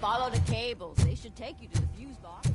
Follow the cables. They should take you to the fuse box.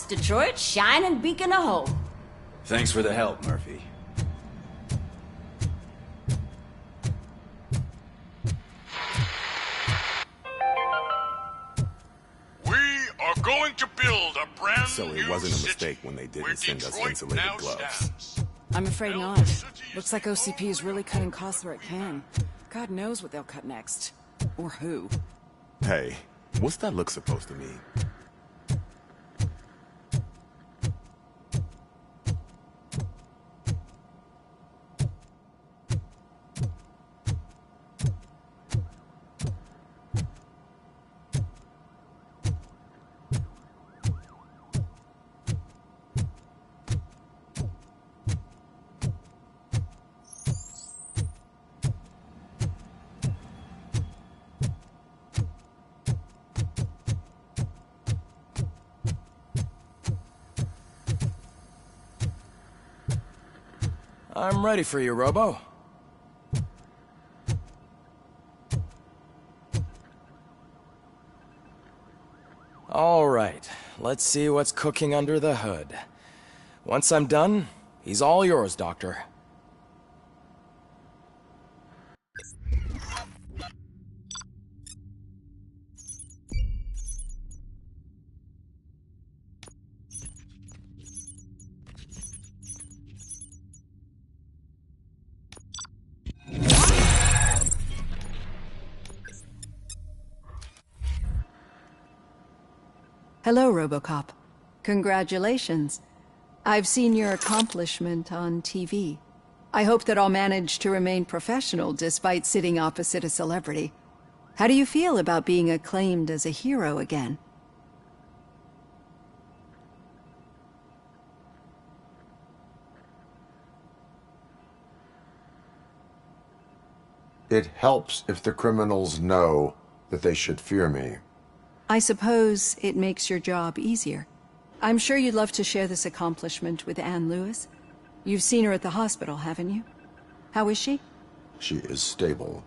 Detroit's shining beacon of hope. Thanks for the help, Murphy. We are going to build a brand So new it wasn't a city mistake when they where didn't send us Detroit insulated now gloves. stands. I'm afraid not. Looks like OCP is really cutting costs where it can. God knows what they'll cut next. Or who. Hey, what's that look supposed to mean? I'm ready for you, Robo. All right, let's see what's cooking under the hood. Once I'm done, he's all yours, Doctor. Hello, RoboCop. Congratulations. I've seen your accomplishment on TV. I hope that I'll manage to remain professional despite sitting opposite a celebrity. How do you feel about being acclaimed as a hero again? It helps if the criminals know that they should fear me. I suppose it makes your job easier. I'm sure you'd love to share this accomplishment with Anne Lewis. You've seen her at the hospital, haven't you? How is she? She is stable.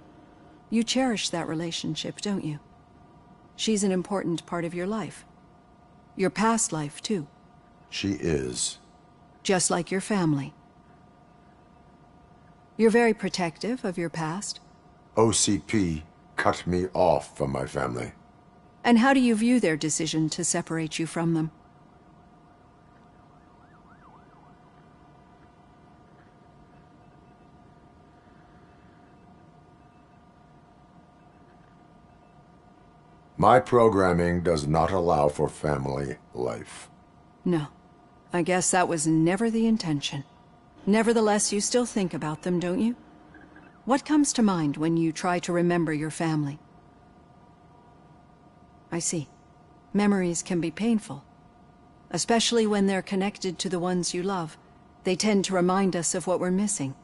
You cherish that relationship, don't you? She's an important part of your life. Your past life, too. She is. Just like your family. You're very protective of your past. OCP cut me off from my family. And how do you view their decision to separate you from them? My programming does not allow for family life. No. I guess that was never the intention. Nevertheless, you still think about them, don't you? What comes to mind when you try to remember your family? I see. Memories can be painful. Especially when they're connected to the ones you love. They tend to remind us of what we're missing.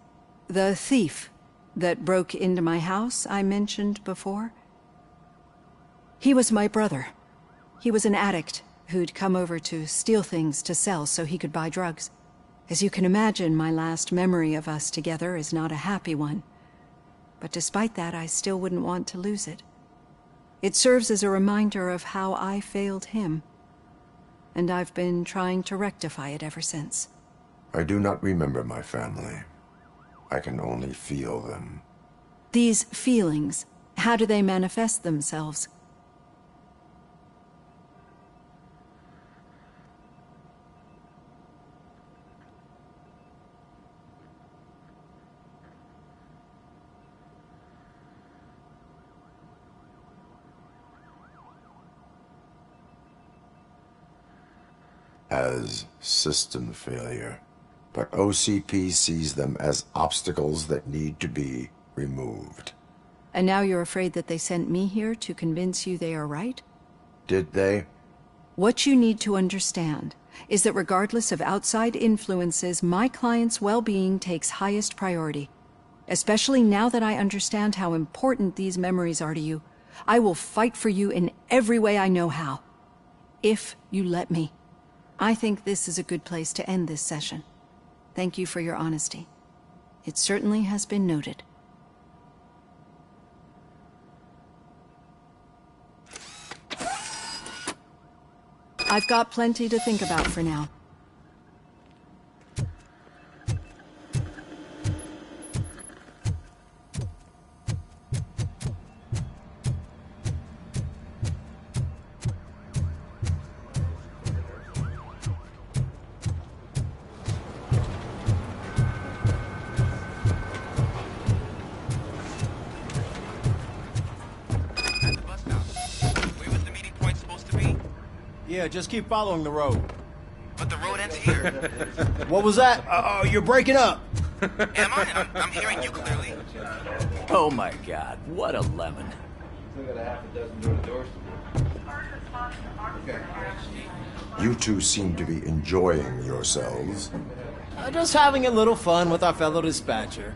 The thief that broke into my house I mentioned before? He was my brother. He was an addict who'd come over to steal things to sell so he could buy drugs. As you can imagine, my last memory of us together is not a happy one. But despite that, I still wouldn't want to lose it. It serves as a reminder of how I failed him. And I've been trying to rectify it ever since. I do not remember my family. I can only feel them. These feelings, how do they manifest themselves? As system failure. But OCP sees them as obstacles that need to be removed. And now you're afraid that they sent me here to convince you they are right? Did they? What you need to understand is that regardless of outside influences, my client's well-being takes highest priority. Especially now that I understand how important these memories are to you, I will fight for you in every way I know how. If you let me. I think this is a good place to end this session. Thank you for your honesty. It certainly has been noted. I've got plenty to think about for now. Yeah, just keep following the road. But the road ends here. What was that? You're breaking up. Am I? I'm hearing you clearly. Oh my god, what a lemon. You two seem to be enjoying yourselves. Just having a little fun with our fellow dispatcher.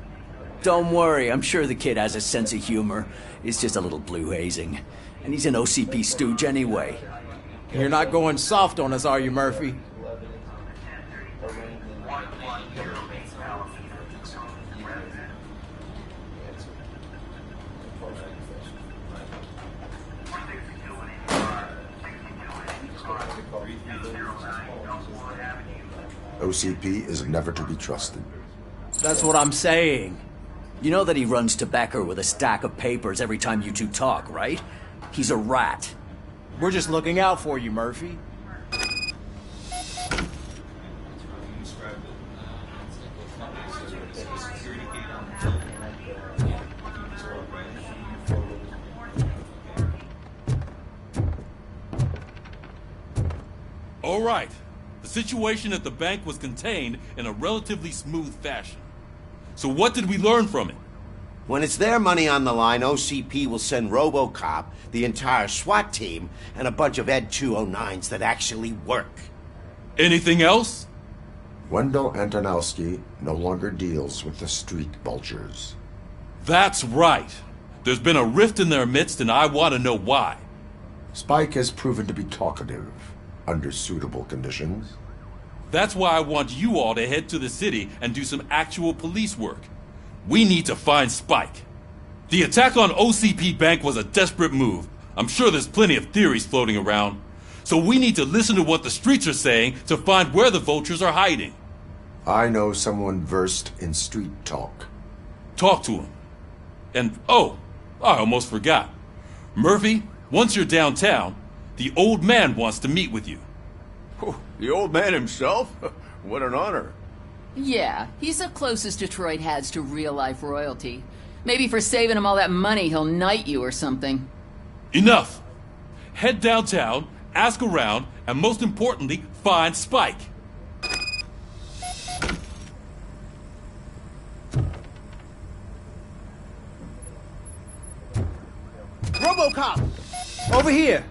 Don't worry, I'm sure the kid has a sense of humor. It's just a little blue hazing. And he's an OCP stooge anyway. You're not going soft on us, are you, Murphy? OCP is never to be trusted. That's what I'm saying. You know that he runs to Becker with a stack of papers every time you two talk, right? He's a rat. We're just looking out for you, Murphy. All right. The situation at the bank was contained in a relatively smooth fashion. So what did we learn from it? When it's their money on the line, OCP will send RoboCop, the entire SWAT team, and a bunch of Ed 209s that actually work. Anything else? Wendell Antonowski no longer deals with the street vultures. That's right. There's been a rift in their midst, and I want to know why. Spike has proven to be talkative, under suitable conditions. That's why I want you all to head to the city and do some actual police work. We need to find Spike. The attack on OCP Bank was a desperate move. I'm sure there's plenty of theories floating around. So we need to listen to what the streets are saying to find where the vultures are hiding. I know someone versed in street talk. Talk to him. And, oh, I almost forgot. Murphy, once you're downtown, the old man wants to meet with you. Oh, the old man himself? What an honor. Yeah, he's the closest Detroit has to real-life royalty. Maybe for saving him all that money, he'll knight you or something. Enough! Head downtown, ask around, and most importantly, find Spike. RoboCop! Over here!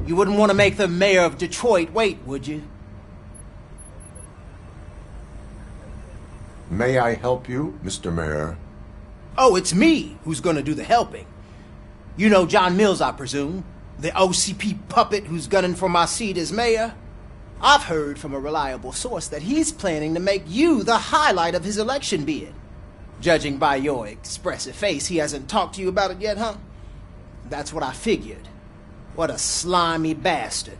You wouldn't want to make the mayor of Detroit wait, would you? May I help you, Mr. Mayor? Oh, it's me who's gonna do the helping. You know John Mills, I presume? The OCP puppet who's gunning for my seat as mayor? I've heard from a reliable source that he's planning to make you the highlight of his election bid. Judging by your expressive face, he hasn't talked to you about it yet, huh? That's what I figured. What a slimy bastard.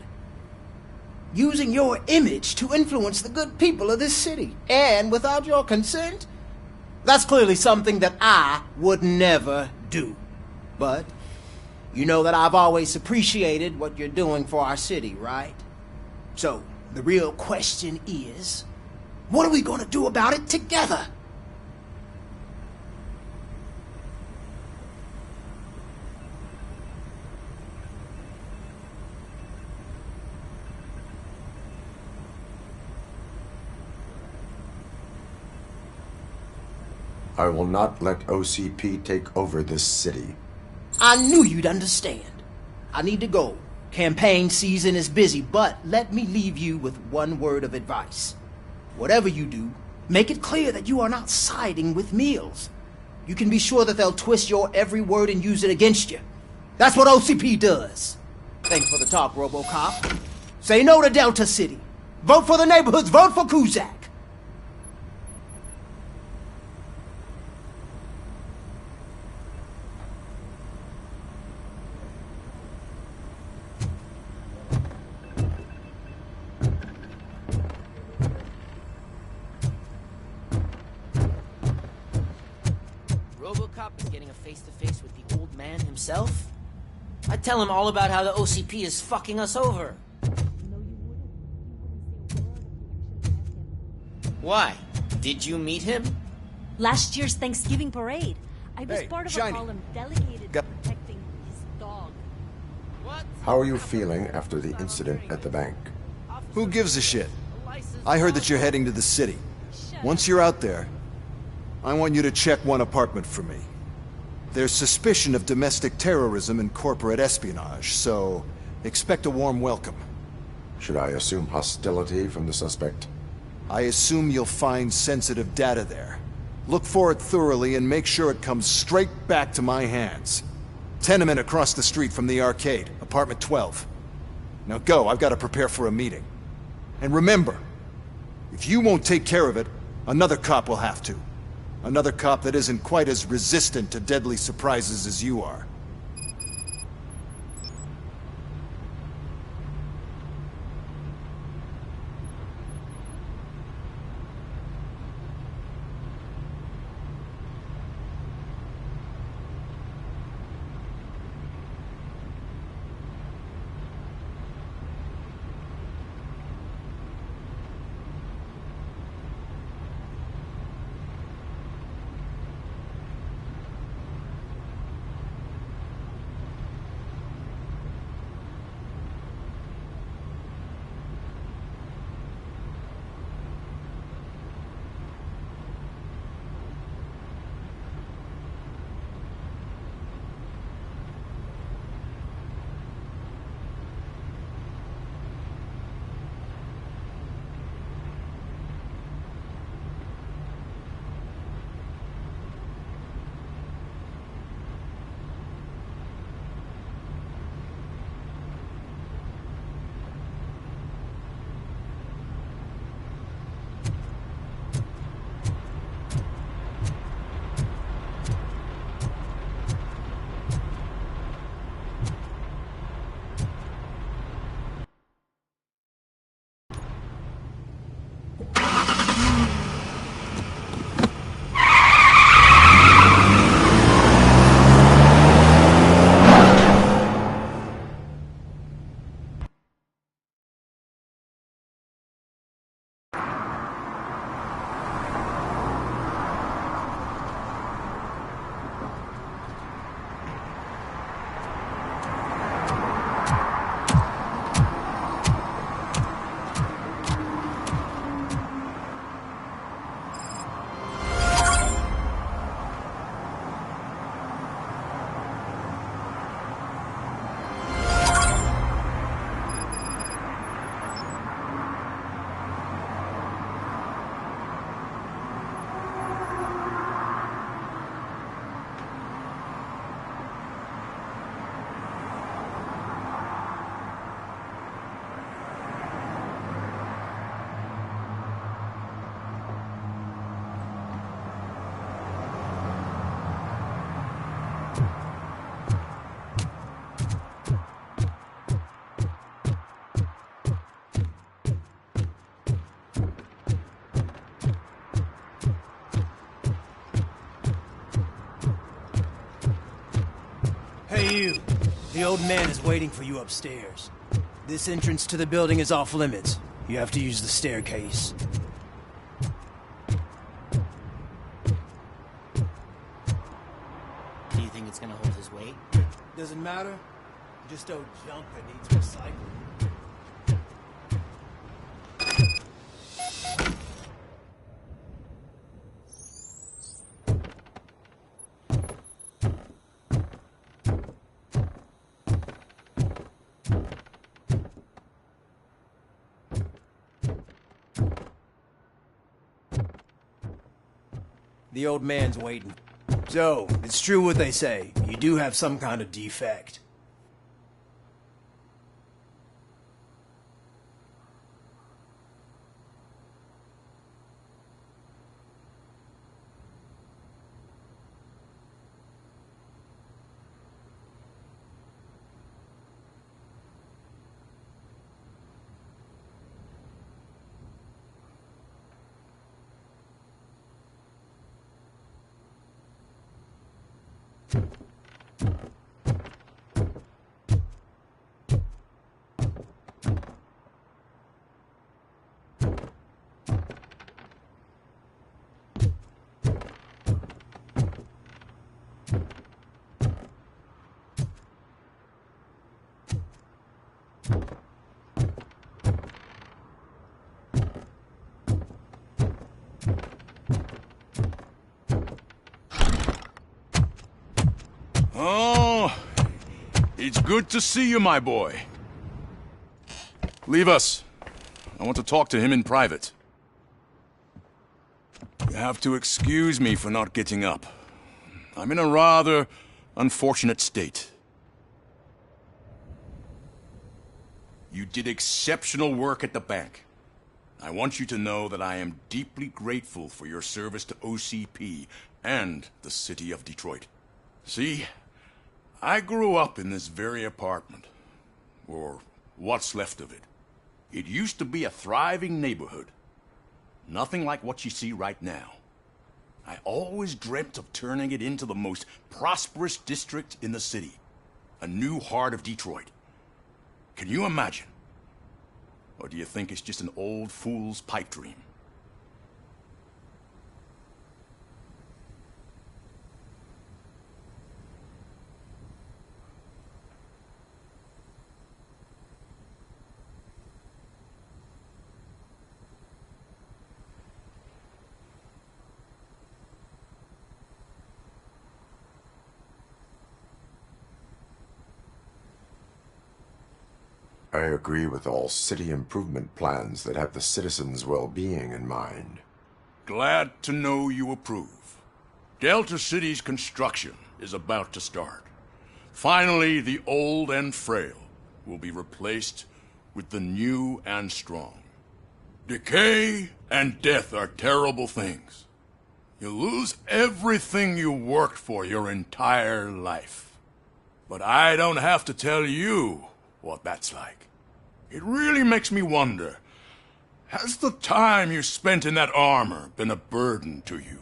Using your image to influence the good people of this city, and without your consent? That's clearly something that I would never do. But you know that I've always appreciated what you're doing for our city, right? So, the real question is, what are we gonna do about it together? I will not let OCP take over this city. I knew you'd understand. I need to go. Campaign season is busy, but let me leave you with one word of advice. Whatever you do, make it clear that you are not siding with Mills. You can be sure that they'll twist your every word and use it against you. That's what OCP does. Thanks for the talk, RoboCop. Say no to Delta City. Vote for the neighborhoods. Vote for Kuzak. RoboCop is getting a face-to-face with the old man himself? I'd tell him all about how the OCP is fucking us over. Why? Did you meet him? Last year's Thanksgiving parade. I was part of Shiny. a column delegated to protecting his dog. How are you feeling after the incident at the bank? Who gives a shit? I heard that you're heading to the city. Once you're out there, I want you to check one apartment for me. There's suspicion of domestic terrorism and corporate espionage, so expect a warm welcome. Should I assume hostility from the suspect? I assume you'll find sensitive data there. Look for it thoroughly and make sure it comes straight back to my hands. Tenement across the street from the arcade, apartment 12. Now go, I've got to prepare for a meeting. And remember, if you won't take care of it, another cop will have to. Another cop that isn't quite as resistant to deadly surprises as you are. You. The old man is waiting for you upstairs. This entrance to the building is off limits. You have to use the staircase. Do you think it's gonna hold his weight? Doesn't matter. Just old junk that needs recycling. The old man's waiting. So, it's true what they say. You do have some kind of defect. Oh, it's good to see you, my boy. Leave us. I want to talk to him in private. You have to excuse me for not getting up. I'm in a rather unfortunate state. You did exceptional work at the bank. I want you to know that I am deeply grateful for your service to OCP and the city of Detroit. See, I grew up in this very apartment, or what's left of it. It used to be a thriving neighborhood. Nothing like what you see right now. I always dreamt of turning it into the most prosperous district in the city. A new heart of Detroit. Can you imagine? Or do you think it's just an old fool's pipe dream? I agree with all city improvement plans that have the citizens' well-being in mind. Glad to know you approve. Delta City's construction is about to start. Finally, the old and frail will be replaced with the new and strong. Decay and death are terrible things. You lose everything you worked for your entire life. But I don't have to tell you what that's like. It really makes me wonder, has the time you spent in that armor been a burden to you?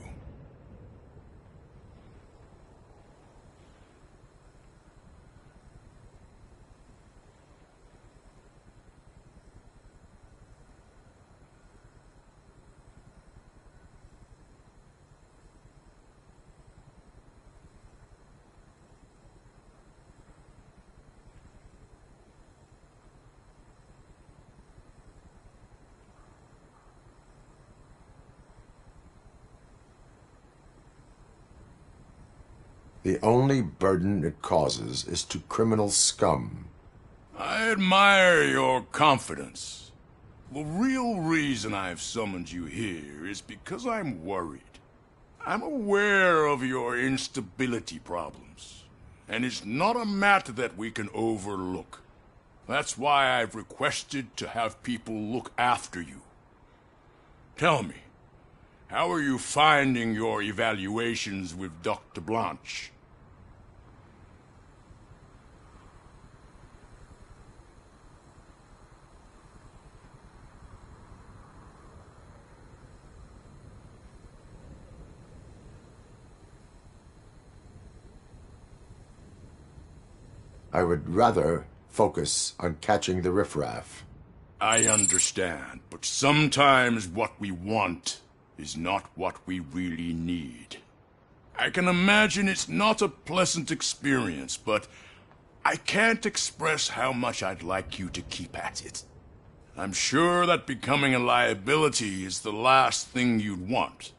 The only burden it causes is to criminal scum. I admire your confidence. The real reason I've summoned you here is because I'm worried. I'm aware of your instability problems, and it's not a matter that we can overlook. That's why I've requested to have people look after you. Tell me, how are you finding your evaluations with Dr. Blanche? I would rather focus on catching the riffraff. I understand, but sometimes what we want is not what we really need. I can imagine it's not a pleasant experience, but I can't express how much I'd like you to keep at it. I'm sure that becoming a liability is the last thing you'd want.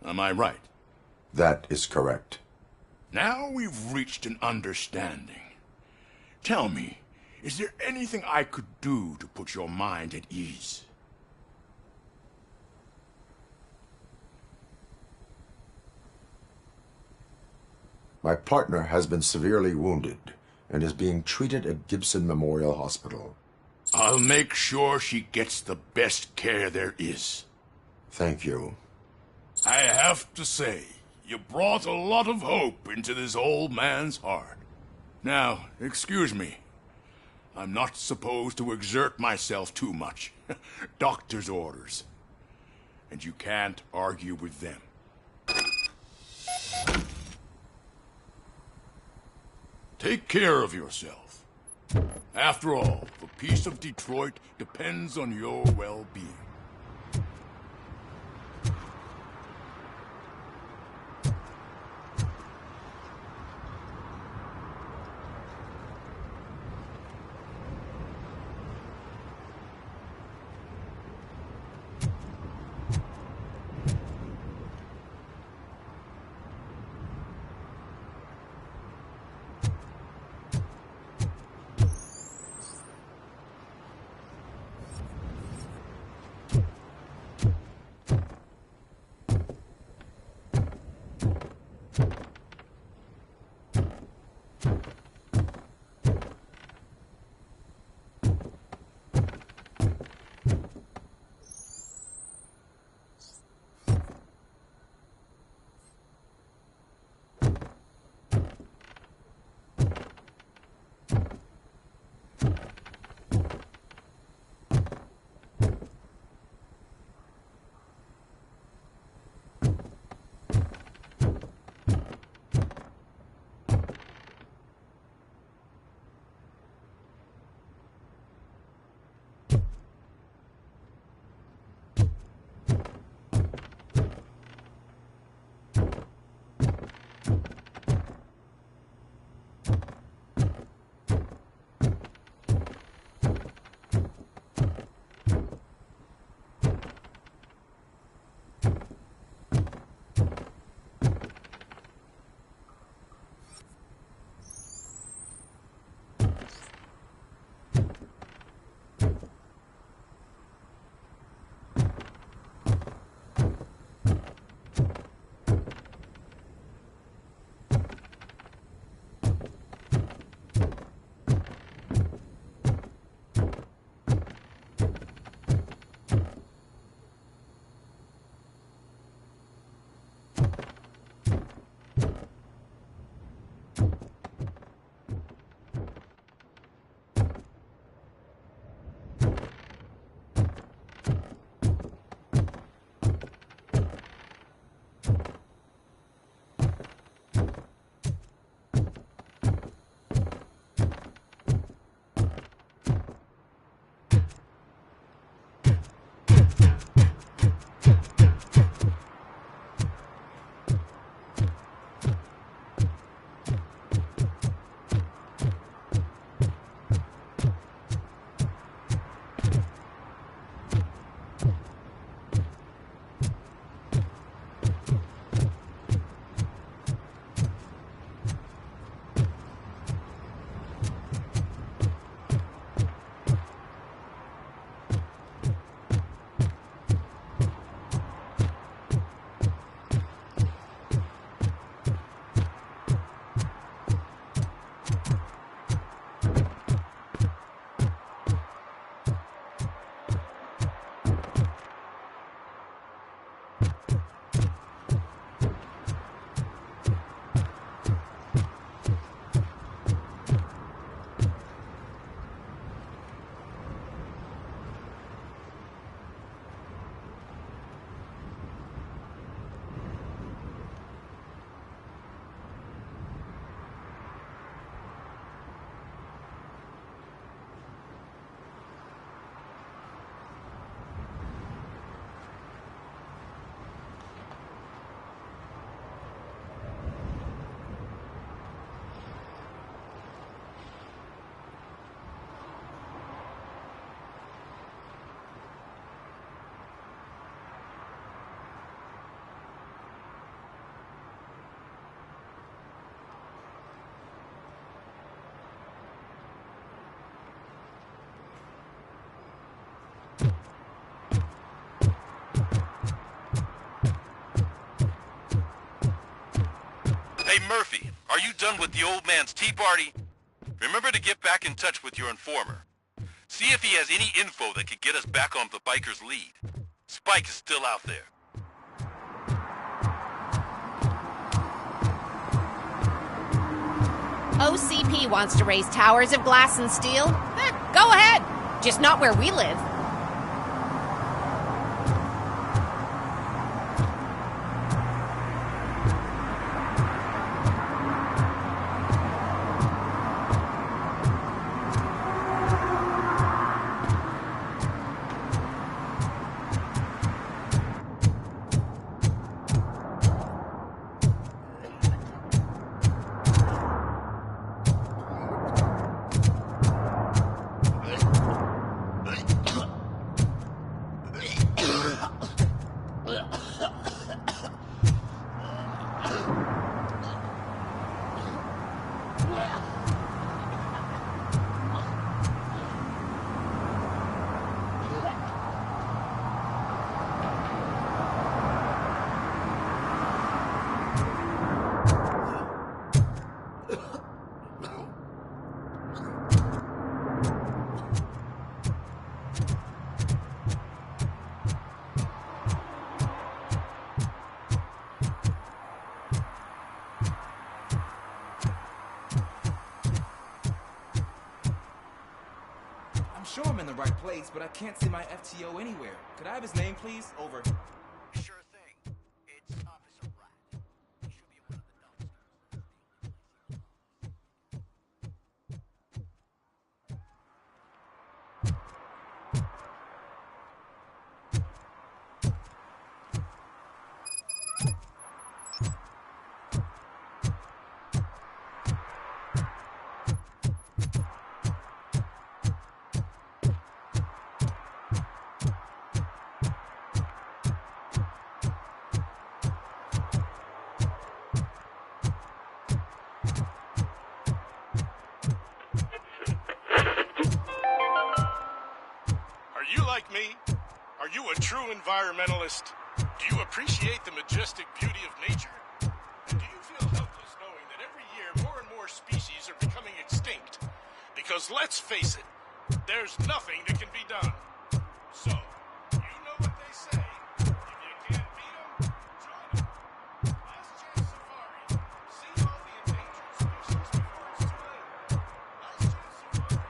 Am I right? That is correct. Now we've reached an understanding. Tell me, is there anything I could do to put your mind at ease? My partner has been severely wounded and is being treated at Gibson Memorial Hospital. I'll make sure she gets the best care there is. Thank you. I have to say, you brought a lot of hope into this old man's heart. Now, excuse me. I'm not supposed to exert myself too much. Doctor's orders. And you can't argue with them. Take care of yourself. After all, the peace of Detroit depends on your well-being. Murphy, are you done with the old man's tea party? Remember to get back in touch with your informer. See if he has any info that could get us back on the biker's lead. Spike is still out there. OCP wants to raise towers of glass and steel? Go ahead. Just not where we live. I'm sure I'm in the right place, but I can't see my FTO anywhere. Could I have his name, please? Over. Sure thing. It's Officer Rat. He should be one of the dumpsters. Are you like me? Are you a true environmentalist? Do you appreciate the majestic beauty of nature? And do you feel helpless knowing that every year more and more species are becoming extinct? Because let's face it, there's nothing that can be done. So, you know what they say. If you can't beat 'em, join 'em. Last chance safari. See all the endangered species before it's too late. Last chance safari.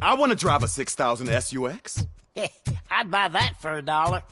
I want to drive a 6000 SUX. I'd buy that for $1.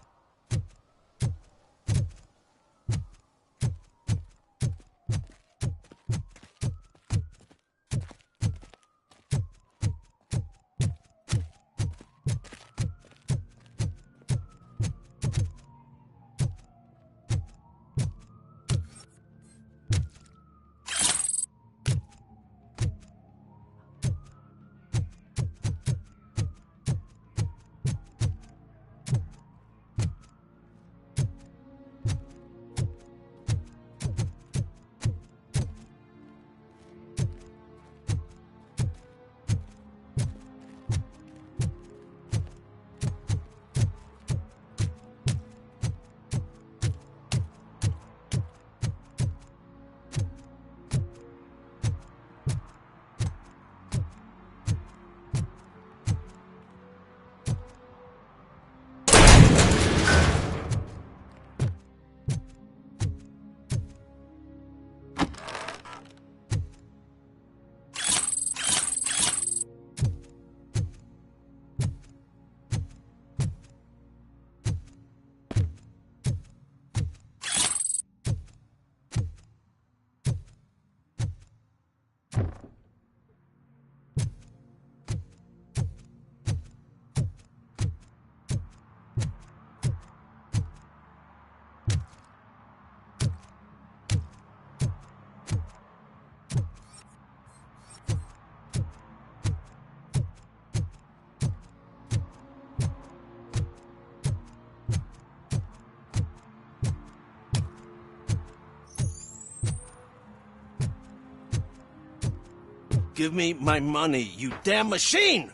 Give me my money, you damn machine!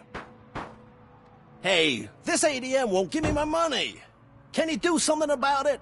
Hey, this ATM won't give me my money! Can you do something about it?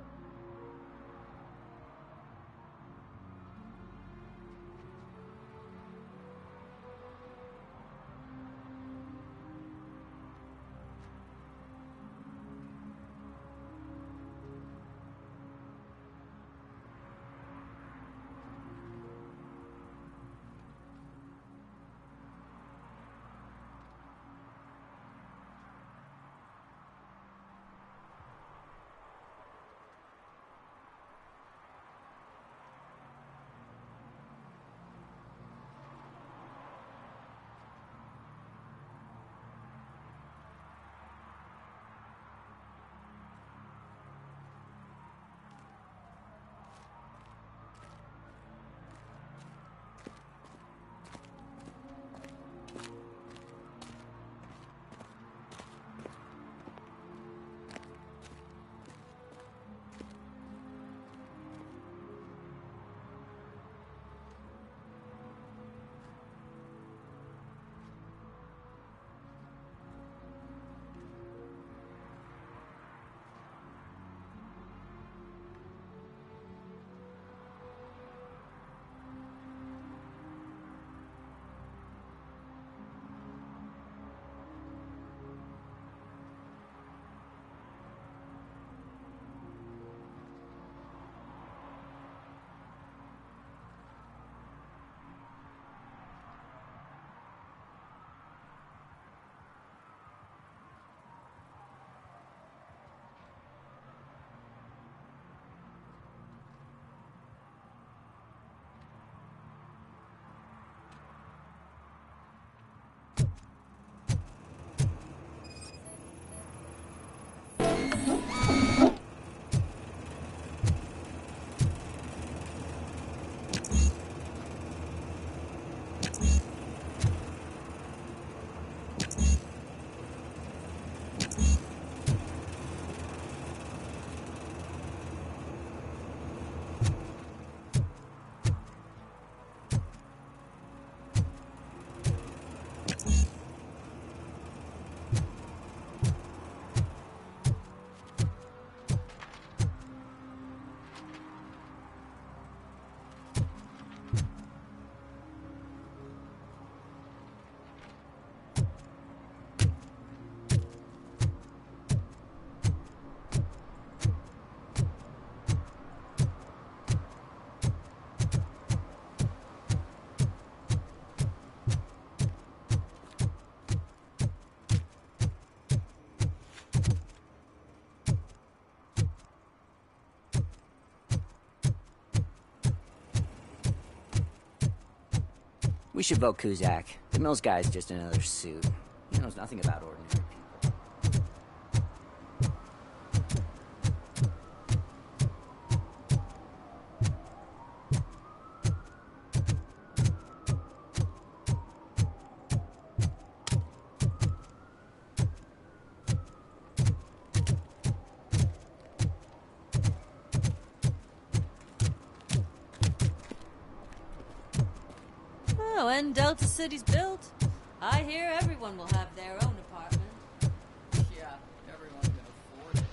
should vote Kuzak. The Mills guy's just another suit. He knows nothing about ordinary people. Oh, when Delta City's built, I hear everyone will have their own apartment. Yeah, everyone can afford it.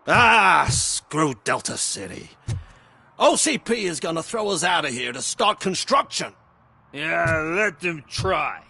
Ah, screw Delta City. OCP is gonna throw us out of here to start construction. Yeah, let them try.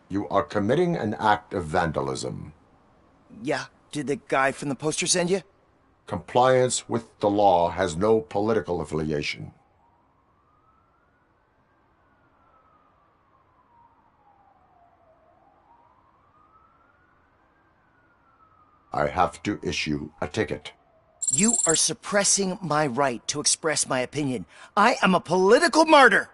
You are committing an act of vandalism. Yeah, did the guy from the poster send you? Compliance with the law has no political affiliation. I have to issue a ticket. You are suppressing my right to express my opinion. I am a political martyr!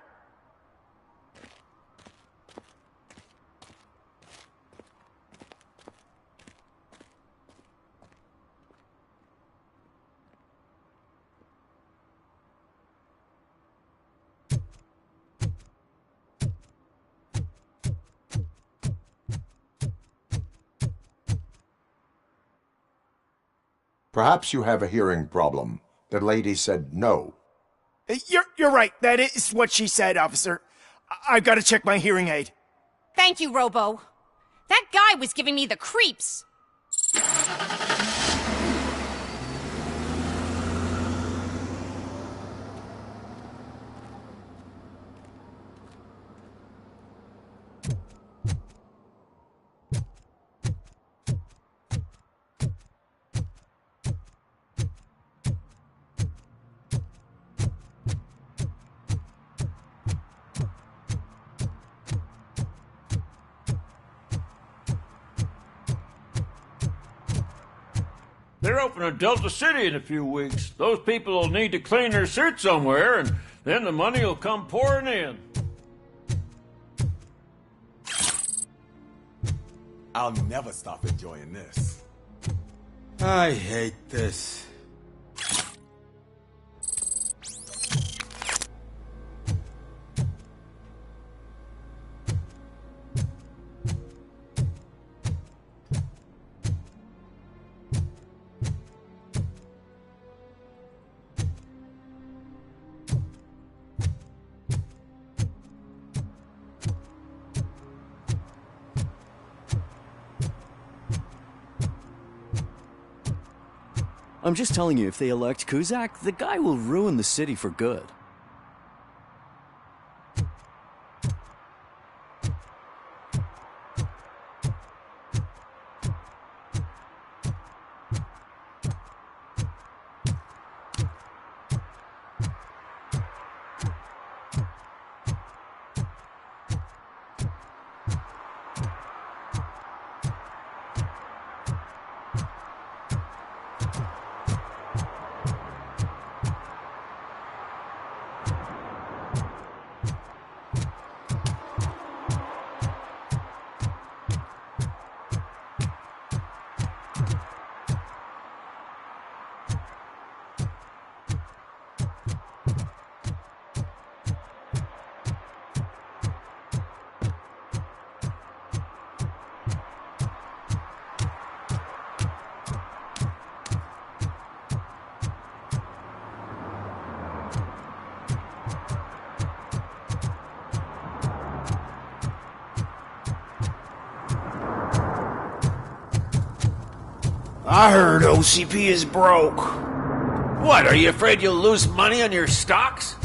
Perhaps you have a hearing problem. The lady said no. You're right. That is what she said, officer. I've got to check my hearing aid. Thank you, Robo. That guy was giving me the creeps. They're opening Delta City in a few weeks. Those people will need to clean their suits somewhere, and then the money will come pouring in. I'll never stop enjoying this. I hate this. I'm just telling you, if they elect Kuzak, the guy will ruin the city for good. I heard OCP is broke. What, are you afraid you'll lose money on your stocks?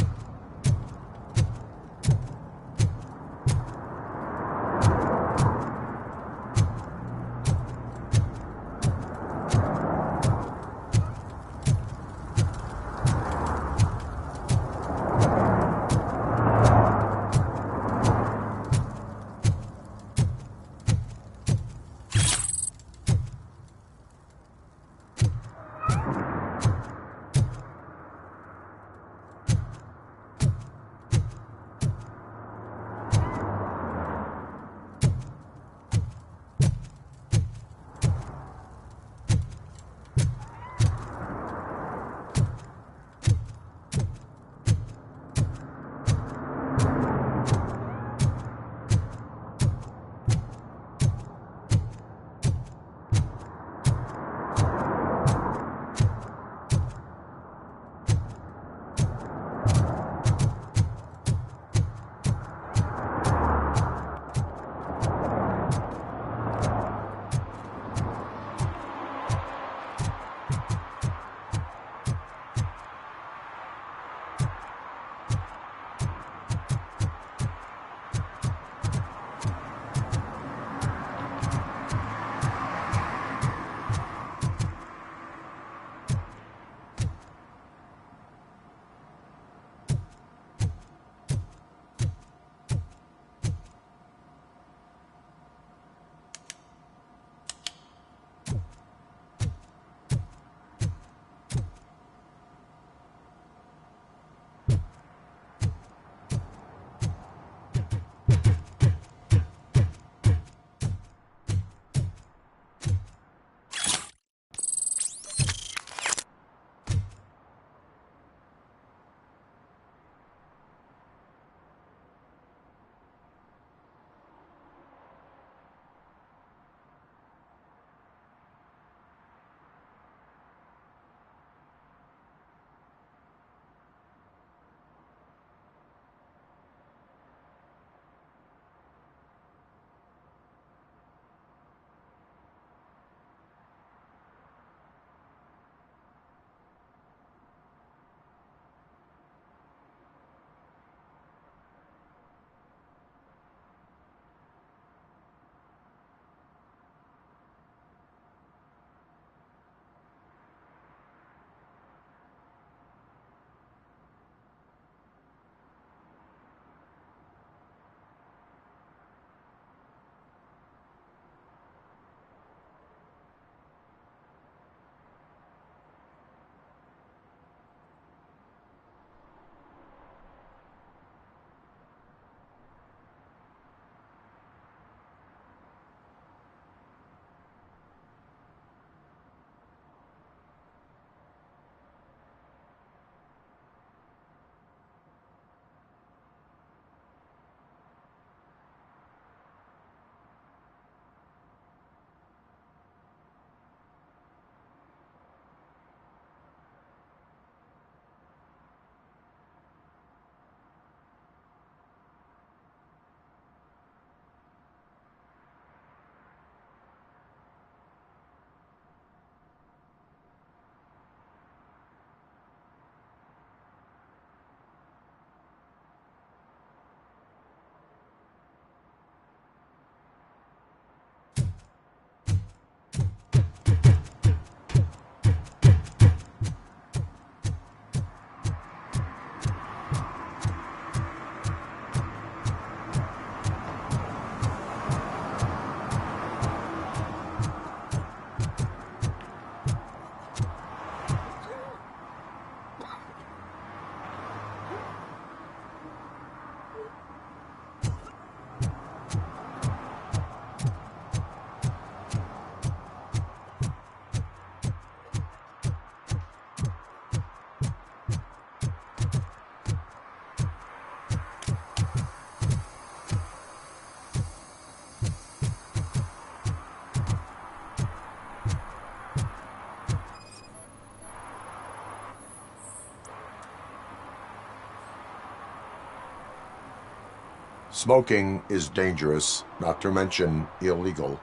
Smoking is dangerous, not to mention illegal.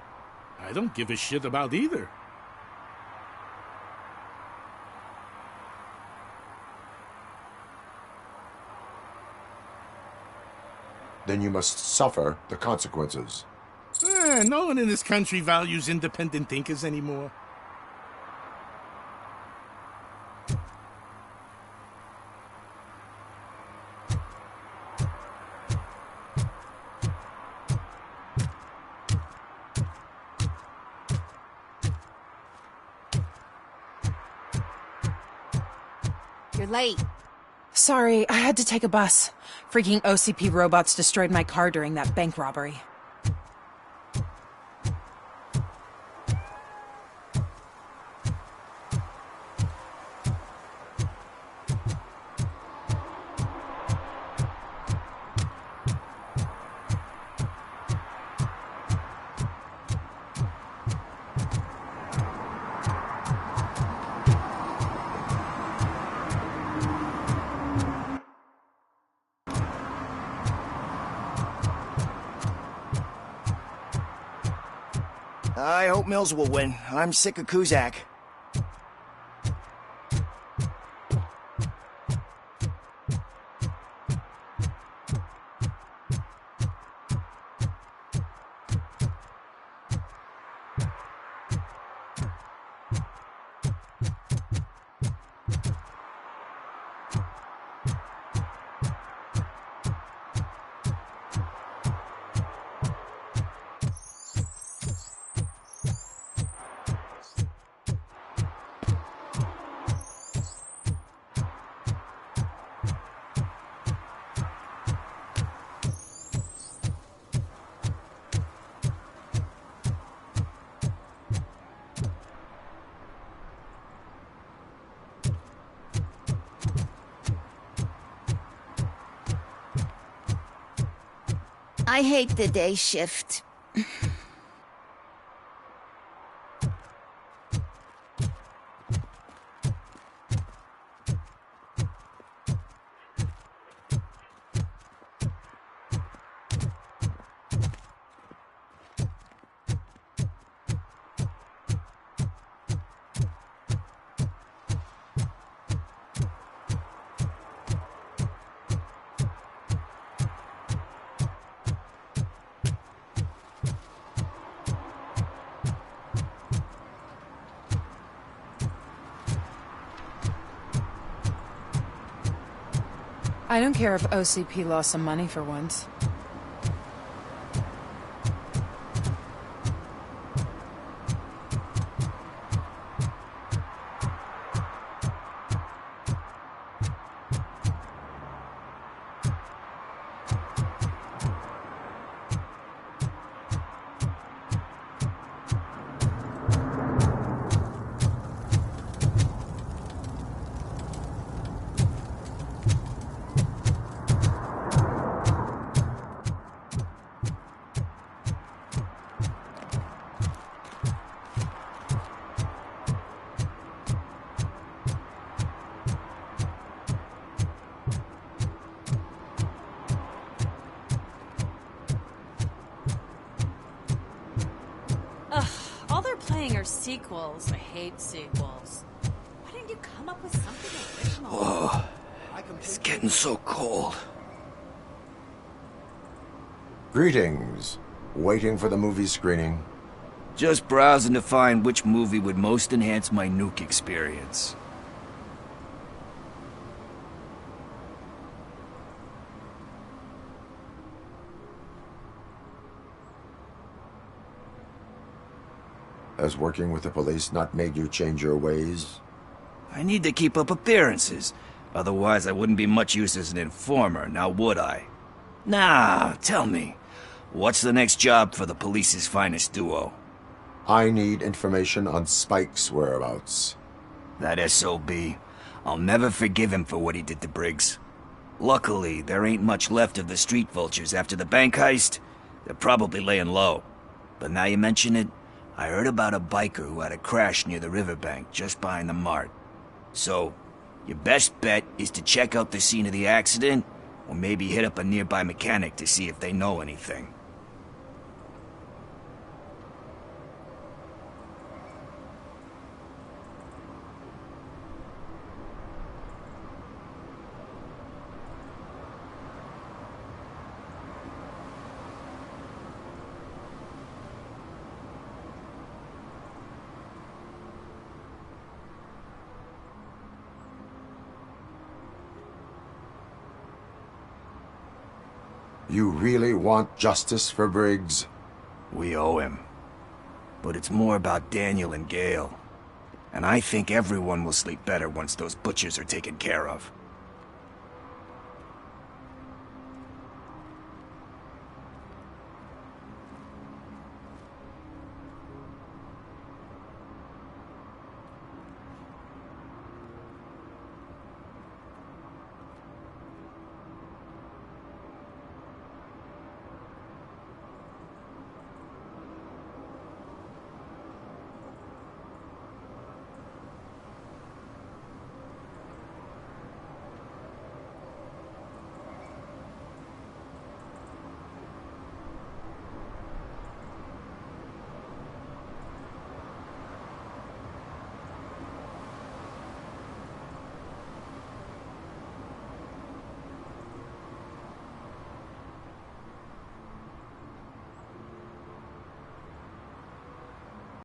I don't give a shit about either. Then you must suffer the consequences. No one in this country values independent thinkers anymore. You're late. Sorry, I had to take a bus. Freaking OCP robots destroyed my car during that bank robbery. I hope Mills will win. I'm sick of Kuzak. I hate the day shift. I don't care if OCP lost some money for once. Ugh, all they're playing are sequels. I hate sequels. Why didn't you come up with something original? Oh, it's getting so cold. Greetings. Waiting for the movie screening. Just browsing to find which movie would most enhance my nuke experience. Has working with the police not made you change your ways? I need to keep up appearances. Otherwise, I wouldn't be much use as an informer, now would I? Nah, tell me. What's the next job for the police's finest duo? I need information on Spike's whereabouts. That SOB. I'll never forgive him for what he did to Briggs. Luckily, there ain't much left of the street vultures after the bank heist. They're probably laying low. But now you mention it, I heard about a biker who had a crash near the riverbank just behind the mart. So, your best bet is to check out the scene of the accident Or maybe hit up a nearby mechanic to see if they know anything. You really want justice for Briggs? We owe him. But it's more about Daniel and Gale. And I think everyone will sleep better once those butchers are taken care of.